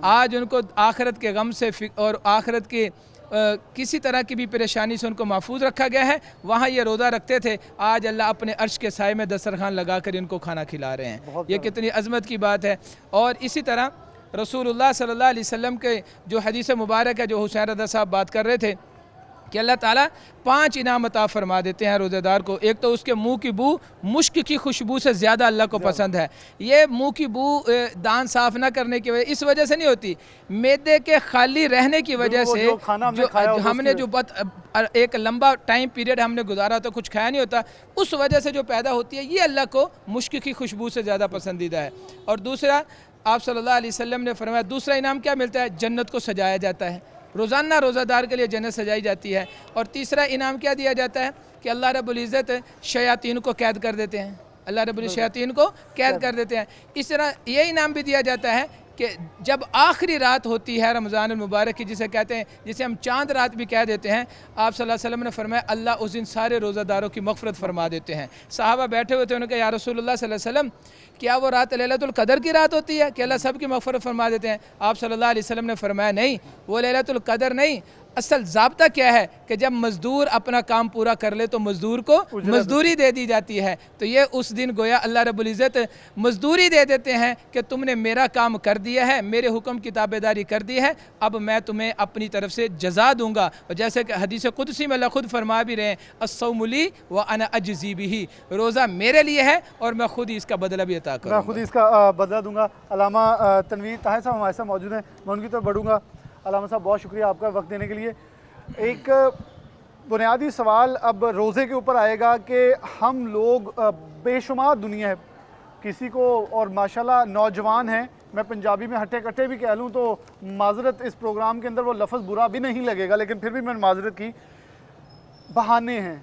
आज उनको आखिरत के गम से और आखिरत के किसी तरह की भी परेशानी से उनको महफूज रखा गया है। वहाँ ये रोज़ा रखते थे, आज अल्लाह अपने अर्श के साए में दस्तरखान लगा कर इनको खाना खिला रहे हैं। ये कितनी अज़मत की बात है। और इसी तरह रसूलुल्लाह सल्लल्लाहु अलैहि वसल्लम के जो हदीस मुबारक है, जो हुसैन रज़ा साहब बात कर रहे थे कि अल्लाह ताला 5 इनाम अता फरमा देते हैं रोज़ेदार को। एक तो उसके मुंह की बू मुश्क की खुशबू से ज़्यादा अल्लाह को पसंद है। ये मुंह की बू दांत साफ़ ना करने की वजह इस वजह से नहीं होती, मैदे के खाली रहने की वजह से जो हमने जो एक लंबा टाइम पीरियड हमने गुजारा होता, कुछ खाया नहीं होता, उस वजह से जो पैदा होती है ये अल्लाह को मुश्क की खुशबू से ज़्यादा पसंदीदा है। और दूसरा आप सल्लल्लाहु अलैहि वसल्लम ने फरमाया दूसरा इनाम क्या मिलता है, जन्नत को सजाया जाता है, रोज़ाना रोज़ादार के लिए जन्नत सजाई जाती है। और तीसरा इनाम क्या दिया जाता है कि अल्लाह रब्बुल इज़्ज़त शयातीन को कैद कर देते हैं, अल्लाह रब्बुल शयातीन को कैद कर देते हैं। इस तरह ये इनाम भी दिया जाता है कि जब आखिरी रात होती है रमज़ान मुबारक की, जिसे कहते हैं, जिसे हम चांद रात भी कह देते हैं, आप सल्लल्लाहु अलैहि वसल्लम ने फरमाया अल्लाह उस दिन सारे रोज़ादारों की मग़फ़िरत फरमा देते हैं। सहाबा बैठे हुए थे, उन्होंने कहा या रसूलुल्लाह सल्लल्लाहु अलैहि वसल्लम क्या वो रात लैलतुल क़दर की रात होती है कि अल्लाह सब की मग़फ़िरत फरमा देते हैं? आप सल्लल्लाहु अलैहि वसल्लम ने फरमाया नहीं, वो लैलतुल क़दर नहीं, असल ज़ाब्ता क्या है कि जब मज़दूर अपना काम पूरा कर ले तो मज़दूर को मज़दूरी दे दी जाती है। तो ये उस दिन गोया अल्लाह रब्बुल इज़्ज़त मज़दूरी दे देते हैं कि तुमने मेरा काम कर दिया है, मेरे हुक्म की ताबेदारी कर दी है, अब मैं तुम्हें अपनी तरफ से जज़ा दूंगा। और जैसे कि हदीस कुदसी में अल्लाह खुद फरमा भी रहे हैं, अस्सौमु ली व अना अजज़ी बिही, रोज़ा मेरे लिए है और मैं खुद ही इसका बदला भी अता करूँगा, मैं खुद ही इसका बदला दूंगा। अल्लामा तनवीर ताहिर साहब हमारे साथ मौजूद हैं, मैं उनकी तरफ बढ़ूँगा। अल्लामा साहब बहुत शुक्रिया आपका वक्त देने के लिए। एक बुनियादी सवाल अब रोज़े के ऊपर आएगा कि हम लोग बेशुमार दुनिया है किसी को, और माशाल्लाह नौजवान हैं, मैं पंजाबी में हट्टे कट्टे भी कह लूँ तो माजरत इस प्रोग्राम के अंदर वो लफ्ज़ बुरा भी नहीं लगेगा, लेकिन फिर भी मैंने माजरत की। बहाने हैं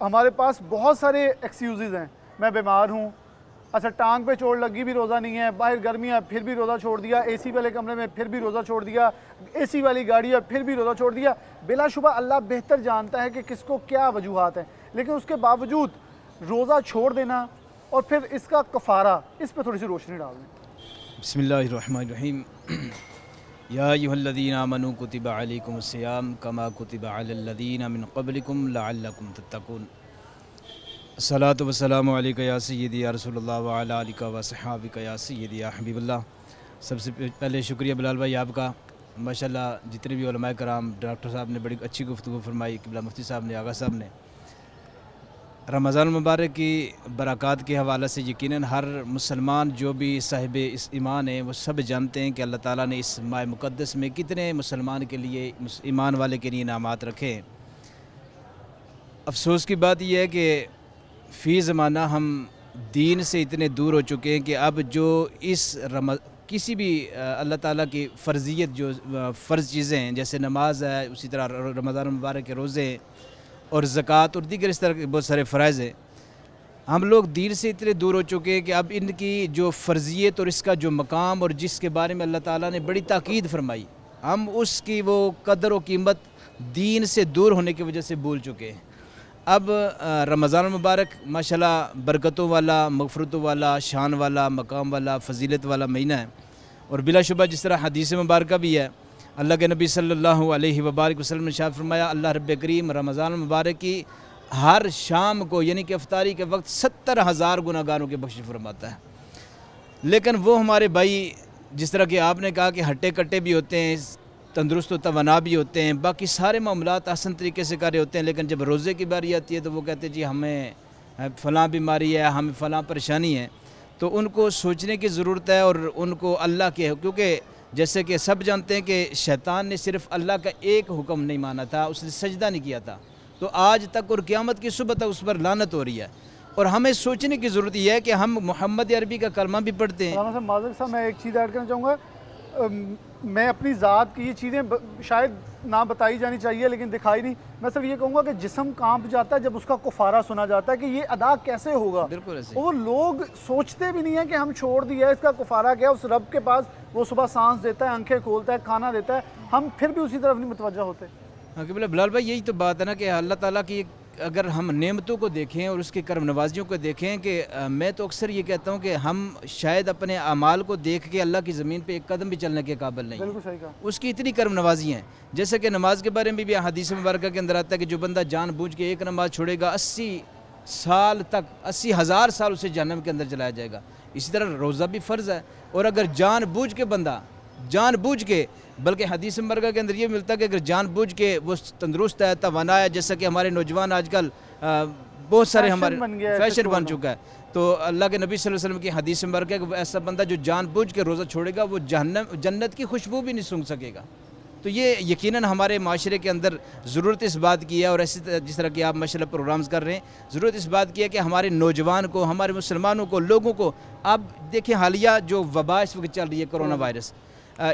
हमारे पास, बहुत सारे एक्सक्यूज़ हैं, मैं बीमार हूँ, अच्छा टांग पे चोट लगी भी रोज़ा नहीं है, बाहर गर्मी है फिर भी रोज़ा छोड़ दिया, एसी वाले कमरे में फिर भी रोज़ा छोड़ दिया, एसी वाली गाड़ी है फिर भी रोज़ा छोड़ दिया। बिलाशुबा अल्लाह बेहतर जानता है कि किसको क्या वजूहात हैं, लेकिन उसके बावजूद रोज़ा छोड़ देना और फिर इसका कफ़ारा, इस पर थोड़ी सी रोशनी डाल दें। बिस्मिल्लाहिर्रहमानिर्रहीम। या अय्युहल्लज़ीना आमनू कुतिबा अलैकुमुस्सियाम कमा कुतिबा अलल्लज़ीना मिन क़ब्लिकुम लअल्लकुम तत्तक़ून। अस्सलातु वस्सलामु अलैका या सय्यदी या रसूलुल्लाह व अला आलिका व सहाबिका या सय्यदी या हबीबल्लाह। सबसे पहले शुक्रिया बिलाल भाई आपका, माशाल्लाह जितने भी उलमाए कराम, डॉक्टर साहब ने बड़ी अच्छी गुफ्तगू फरमाई, किबला मुफ्ती साहब ने, आगा साहब ने। रमज़ान मुबारक की बरक़ात के हवाले से यकीनन हर मुसलमान जो भी साहिब इस ईमान है वो सब जानते हैं कि अल्लाह ताला ने इस माह मुक़द्दस में कितने मुसलमान के लिए, ईमान वाले के लिए इनामात रखे हैं। अफसोस की बात यह है कि फ़ी ज़माना हम दीन से इतने दूर हो चुके हैं कि अब जो किसी भी अल्लाह ताला की फ़र्ज़ियत, जो फ़र्ज़ चीज़ें हैं जैसे नमाज है, उसी तरह रमज़ान मुबारक के रोज़े और ज़कात और दीगर इस तरह के बहुत सारे फ़राइज़ हैं, हम लोग दीन से इतने दूर हो चुके हैं कि अब इनकी जो फ़र्ज़ियत और इसका जो मकाम और जिसके बारे में अल्लाह ताला ने बड़ी ताकीद फरमाई, हम उसकी वो कदर व कीमत दीन से दूर होने की वजह से भूल चुके हैं। अब रमज़ान मुबारक माशाल्लाह बरकतों वाला, मग़फ़िरतों वाला, शान वाला, मकाम वाला, फ़जीलत वाला महीना है। और बिलाशुबा जिस तरह हदीस मुबारक भी है, अल्लाह के नबी सल्लल्लाहु अलैहि वसल्लम ने इरशाद फरमाया, अल्लाह रब्बे करीम रमज़ान मुबारक की हर शाम को यानी कि इफ्तारी के वक्त 70,000 गुनाहगारों के बख्शिश फरमाता है। लेकिन वो हमारे भाई, जिस तरह कि आपने कहा कि हट्टे कट्टे भी होते हैं, तंदुरुस्त व तवाना भी होते हैं, बाकी सारे मामलात आसान तरीके से कर रहे होते हैं, लेकिन जब रोज़े की बारी आती है तो वो कहते हैं जी हमें फ़लाँ बीमारी है, हमें फ़लाँ परेशानी है। तो उनको सोचने की ज़रूरत है और उनको अल्लाह के, क्योंकि जैसे कि सब जानते हैं कि शैतान ने सिर्फ़ अल्लाह का एक हुक्म नहीं माना था, उसने सजदा नहीं किया था, तो आज तक और क़यामत की सुबह तक उस पर लानत हो रही है। और हमें सोचने की ज़रूरत यह है कि हम मोहम्मद अरबी का कलमा भी पढ़ते हैं। माज़र साहब मैं एक चीज़ ऐड करना चाहूँगा, मैं अपनी ज़ात की ये चीज़ें शायद ना बताई जानी चाहिए लेकिन दिखाई नहीं, मैं सिर्फ ये कहूँगा कि जिस्म कांप जाता है जब उसका कुफारा सुना जाता है कि ये अदा कैसे होगा। बिल्कुल ऐसे। और लोग सोचते भी नहीं है कि हम छोड़ दिया है, इसका कुफारा क्या, उस रब के पास वो सुबह सांस देता है, आंखें खोलता है, खाना देता है, हम फिर भी उसी तरफ नहीं मुतवज्जा होते। हाँ कि बिलाल भाई यही तो बात है ना कि अल्लाह ताला की अगर हम नेमतों को देखें और उसके करम नवाजियों को देखें कि मैं तो अक्सर ये कहता हूँ कि हम शायद अपने अमाल को देख के अल्लाह की ज़मीन पे एक कदम भी चलने के काबिल नहीं। बिल्कुल सही कहा। उसकी इतनी करम नवाजी हैं, जैसे कि नमाज के बारे में भी हदीस मुबारक के अंदर आता है कि जो बंदा जानबूझ के एक नमाज छोड़ेगा 80 साल तक, 80,000 साल उसे जहन्नम के अंदर चलाया जाएगा। इसी तरह रोज़ा भी फ़र्ज़ है, और अगर जानबूझ के बंदा जानबूझ के, बल्कि हदीस मुबारक के अंदर ये मिलता है कि अगर जानबूझ के वो तंदुरुस्त है, तवाना है, जैसा कि हमारे नौजवान आजकल बहुत सारे हमारे फैशन बन चुका है, तो अल्लाह के नबी सल्लल्लाहु अलैहि वसल्लम की हदीस मुबारक है कि ऐसा बंदा जो जानबूझ के रोज़ा छोड़ेगा वो जन्नत की खुशबू भी नहीं सूंघ सकेगा। تو یہ یقیناً ہمارے معاشرے کے اندر ضرورت اس بات کی ہے، اور ایسی جس طرح کہ آپ ماشاءاللہ پروگرامز کر رہے ہیں، ضرورت اس بات کی ہے کہ ہمارے نوجوان کو، ہمارے مسلمانوں کو، لوگوں کو، آپ دیکھیں حالیہ جو وبا اس وقت چل رہی ہے کرونا وائرس،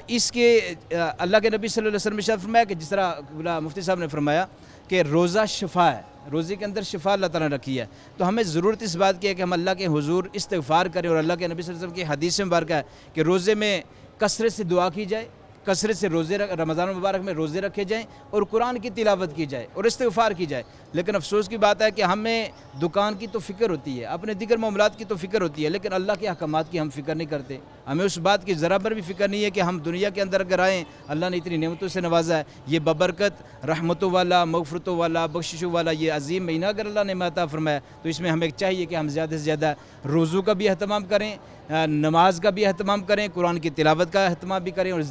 اس کے اللہ کے نبی صلی اللہ علیہ وسلم نے ارشاد فرمایا کہ جس طرح مفتی صاحب نے فرمایا کہ روزہ شفا ہے، روزے کے اندر شفا اللہ تعالیٰ نے رکھی ہے، تو ہمیں ضرورت اس بات کی ہے کہ ہم اللہ کے حضور استغفار کریں، اور اللہ کے نبی صلی اللہ علیہ وسلم کی حدیث مبارکہ ہے کہ روزے میں کثرت سے دعا کی جائے، کثرت سے رمضان المبارک میں روزے رکھے جائیں، اور قرآن کی تلاوت کی جائے اور استغفار کی جائے۔ لیکن افسوس کی بات ہے کہ ہمیں دکان کی تو فکر ہوتی ہے، اپنے دیگر معاملات کی تو فکر ہوتی ہے، لیکن اللہ کے احکامات کی ہم فکر نہیں کرتے۔ ہمیں اس بات کی ذرا بر بھی فکر نہیں ہے کہ ہم دنیا کے اندر اگر آئیں، اللہ نے اتنی نعمتوں سے نوازا ہے، یہ ببرکت رحمتوں والا، مغفرتوں والا، بخششوں والا یہ عظیم مہینہ اگر اللہ نے عطا فرمایا، تو اس میں ہمیں چاہیے کہ ہم زیادہ سے زیادہ روزوں کا بھی اہتمام کریں، نماز کا بھی اہتمام کریں، قرآن کی تلاوت کا اہتمام بھی کریں، اور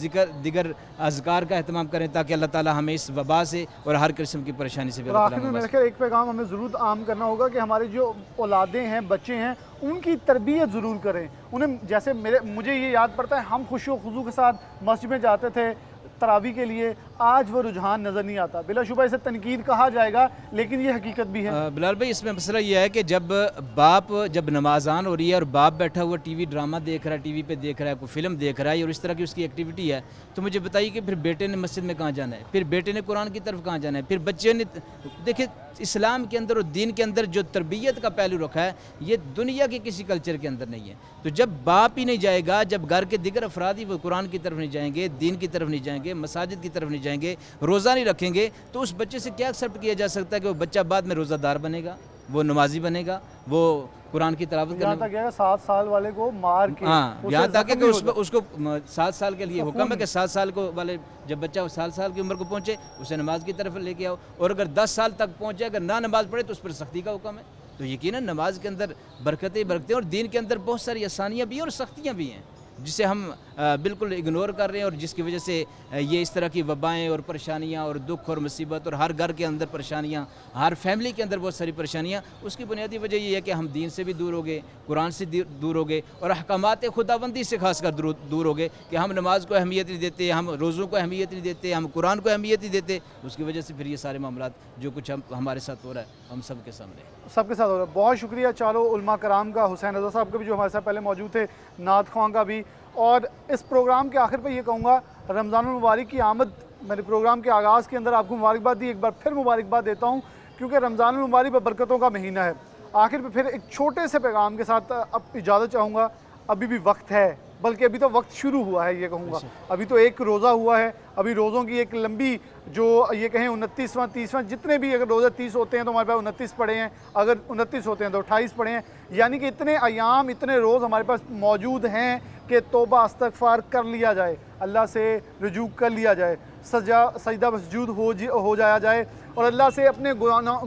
دیگر اذکار کا اہتمام کریں، تاکہ اللہ تعالیٰ ہمیں اس وبا سے اور ہر قسم کی پریشانی سے بھی اللہ آخر تعالیٰ میں ہمیں میرے خیال ایک پیغام ہمیں ضرور عام کرنا ہوگا کہ ہماری جو اولادیں ہیں، بچے ہیں، ان کی تربیت ضرور کریں۔ انہیں جیسے مجھے یہ یاد پڑتا ہے، ہم خوشی و خضوع کے ساتھ مسجد میں جاتے تھے تراویح کے لیے، آج وہ رجحان نظر نہیں آتا۔ بلا شبہ اسے تنقید کہا جائے گا، لیکن یہ حقیقت بھی ہے۔ بلال بھائی، اس میں مسئلہ یہ ہے کہ جب نمازان ہو رہی ہے اور باپ بیٹھا ہوا ٹی وی ڈرامہ دیکھ رہا ہے، ٹی وی پہ دیکھ رہا ہے، کوئی فلم دیکھ رہا ہے، اور اس طرح کی اس کی ایکٹیویٹی ہے، تو مجھے بتائیے کہ پھر بیٹے نے مسجد میں کہاں جانا ہے، پھر بیٹے نے قرآن کی طرف کہاں جانا ہے، پھر بچے نے دیکھیں اسلام کے اندر اور دین کے اندر جو تربیت کا پہلو رکھا ہے، یہ دنیا کے کسی کلچر کے اندر نہیں ہے۔ تو جب باپ ہی نہیں جائے گا، جب گھر کے دیگر افراد ہی وہ قرآن کی طرف نہیں جائیں گے، دین کی طرف نہیں جائیں گے، مساجد کی طرف نہیں جائیں گے، روزہ نہیں رکھیں گے، تو اس بچے سے کیا ایکسیپٹ کیا جا سکتا ہے کہ وہ بچہ بعد میں روزہ دار بنے گا، وہ نمازی بنے گا، وہ قرآن کی تلاوت یہاں کرنے تک ہے 7 سال والے کو مار کے، ہاں، یہاں تک کہ اس کو 7 سال کے لیے حکم ہے کہ 7 سال کو والے جب بچہ 7 سال کی عمر کو پہنچے اسے نماز کی طرف لے کے آؤ، اور اگر 10 سال تک پہنچے اگر نہ نماز پڑھے تو اس پر سختی کا حکم ہے۔ تو یقیناً نماز کے اندر برکتیں ہیں، اور دین کے اندر بہت ساری آسانیاں بھی ہیں اور سختیاں بھی ہیں، جسے ہم بالکل اگنور کر رہے ہیں، اور جس کی وجہ سے یہ اس طرح کی وبائیں اور پریشانیاں اور دکھ اور مصیبت، اور ہر گھر کے اندر پریشانیاں، ہر فیملی کے اندر بہت ساری پریشانیاں، اس کی بنیادی وجہ یہ ہے کہ ہم دین سے بھی دور ہو گئے، قرآن سے دور ہو گئے، اور احکامات خداوندی سے خاص کر دور ہو گئے، کہ ہم نماز کو اہمیت نہیں دیتے، ہم روزوں کو اہمیت نہیں دیتے، ہم قرآن کو اہمیت نہیں دیتے، اس کی وجہ سے پھر یہ سارے معاملات جو کچھ ہمارے ساتھ ہو رہا ہے ہم سب کے سامنے ہو رہا ہے۔ بہت شکریہ چاروں علماء کرام کا، حسین رضا صاحب کا بھی جو ہمارے ساتھ پہلے موجود تھے، نعت خواں کا بھی، اور اس پروگرام کے آخر پہ یہ کہوں گا، رمضان المبارک کی آمد، میں نے پروگرام کے آغاز کے اندر آپ کو مبارکباد دی، ایک بار پھر مبارکباد دیتا ہوں، کیونکہ رمضان المبارک برکتوں کا مہینہ ہے۔ آخر پہ پھر ایک چھوٹے سے پیغام کے ساتھ اب اجازت چاہوں گا، ابھی بھی وقت ہے، بلکہ ابھی تو وقت شروع ہوا ہے، یہ کہوں گا، ابھی تو ایک روزہ ہوا ہے، ابھی روزوں کی ایک لمبی جو یہ کہیں 29واں 30واں جتنے بھی، اگر روزہ 30 ہوتے ہیں تو ہمارے پاس 29 پڑے ہیں، اگر 29 ہوتے ہیں تو 28 پڑے ہیں، یعنی کہ اتنے ایام، اتنے روز ہمارے پاس موجود ہیں کہ توبہ استغفار کر لیا جائے، اللہ سے رجوع کر لیا جائے، سجدہ مسجود ہو جایا جائے، اور اللہ سے اپنے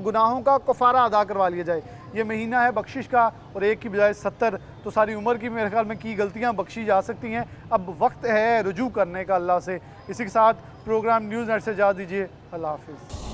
گناہوں کا کفارہ ادا کروا لیا جائے۔ یہ مہینہ ہے بخشش کا، اور ایک کی بجائے 70 تو ساری عمر کی میرے خیال میں کی غلطیاں بخشی جا سکتی ہیں۔ اب وقت ہے رجوع کرنے کا اللہ سے۔ اسی کے ساتھ پروگرام نیوز نیٹ سے اجازت دیجیے، اللہ حافظ۔